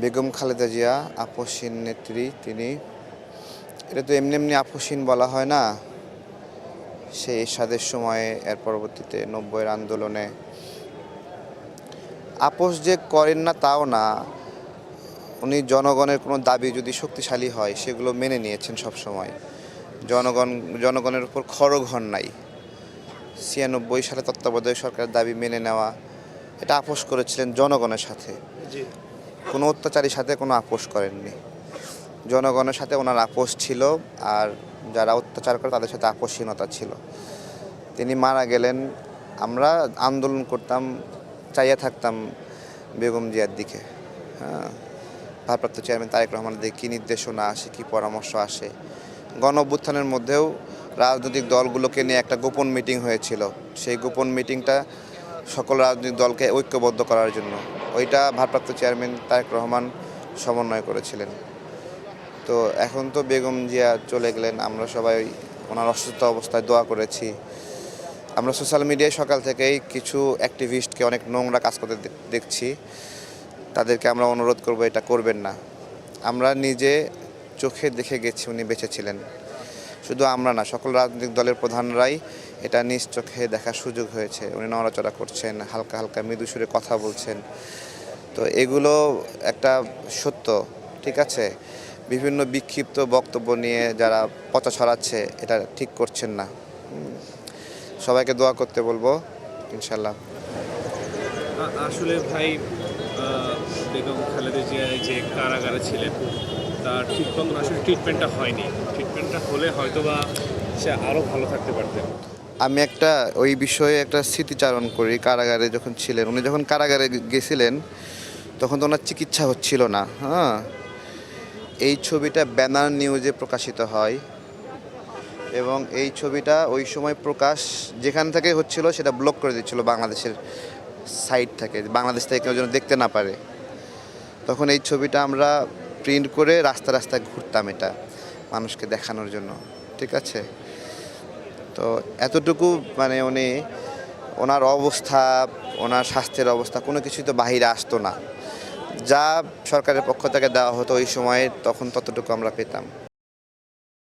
বেগম খালেদা জিয়া আপসহীন নেত্রী। তিনি এটা তো এমনি এমনি আপসহীন বলা হয় না। সেই এরশাদের সময়ে এর পরবর্তীতে ৯০-এর আন্দোলনে আপোস যে করেন না তাও না, উনি জনগণের কোনো দাবি যদি শক্তিশালী হয় সেগুলো মেনে নিয়েছেন সবসময়। জনগণের উপর খড়গ হন নাই। ৯৬ সালে তত্ত্বাবধায়ক সরকারের দাবি মেনে নেওয়া, এটা আপোস করেছিলেন জনগণের সাথে। কোনো অত্যাচারীর সাথে কোনো আপোস করেননি। জনগণের সাথে ওনার আপোস ছিল, আর যারা অত্যাচার করে তাদের সাথে আপোসহীনতা ছিল। তিনি মারা গেলেন। আমরা আন্দোলন করতাম, চাইয়া থাকতাম বেগম জিয়ার দিকে। হ্যাঁ, ভারপ্রাপ্ত চেয়ারম্যান তারেক রহমানের দিকে কী নির্দেশনা আসে, কী পরামর্শ আসে। গণ অভ্যুত্থানের মধ্যেও রাজনৈতিক দলগুলোকে নিয়ে একটা গোপন মিটিং হয়েছিল। সেই গোপন মিটিংটা সকল রাজনৈতিক দলকে ঐক্যবদ্ধ করার জন্য, ওইটা ভারপ্রাপ্ত চেয়ারম্যান তারেক রহমান সমন্বয় করেছিলেন। তো এখন তো বেগম জিয়া চলে গেলেন, আমরা সবাই ওনার অসুস্থ অবস্থায় দোয়া করেছি। আমরা সোশ্যাল মিডিয়ায় সকাল থেকেই কিছু অ্যাক্টিভিস্টকে অনেক নোংরা কাজ করতে দেখছি। তাদেরকে আমরা অনুরোধ করব এটা করবেন না। আমরা নিজে চোখে দেখে গেছি উনি বেঁচে ছিলেন। শুধু আমরা না, সকল রাজনৈতিক দলের প্রধানরাই এটা নিজ চোখে দেখার সুযোগ হয়েছে। উনি নড়াচড়া করছেন, হালকা হালকা মৃদু সুরে কথা বলছেন। তো এগুলো একটা সত্য, ঠিক আছে। বিভিন্ন বিক্ষিপ্ত বক্তব্য নিয়ে যারা পচা ছড়াচ্ছে এটা ঠিক করছেন না। সবাইকে দোয়া করতে বলবো, ইনশাল্লাহ। আসলে ভাই, বেগম খালেদা জিয়া যে কারাগারে ছিলেন তার ঠিক মতন আসলে ট্রিটমেন্টটা হয়নি। ট্রিটমেন্টটা হলে হয়তো বা সে আরও ভালো থাকতে পারতেন। আমি ওই বিষয়ে একটা স্মৃতিচারণ করি। কারাগারে যখন ছিলেন, উনি যখন কারাগারে গেছিলেন তখন তো ওনার চিকিৎসা হচ্ছিল না। হ্যাঁ, এই ছবিটা ব্যানার নিউজে প্রকাশিত হয় এবং এই ছবিটা ওই সময় প্রকাশ যেখান থেকে হচ্ছিল সেটা ব্লক করে দিচ্ছিল বাংলাদেশের সাইট থেকে, বাংলাদেশ থেকে কেউ যেন দেখতে না পারে। তখন এই ছবিটা আমরা প্রিন্ট করে রাস্তা রাস্তায় ঘুরতাম এটা মানুষকে দেখানোর জন্য, ঠিক আছে। তো এতটুকু মানে ওনার অবস্থা, ওনার স্বাস্থ্যের অবস্থা কোনো কিছুই তো বাহিরে আসতো না। যা সরকারের পক্ষ থেকে দেওয়া হতো ওই সময়ে, তখন ততটুকু আমরা পেতাম।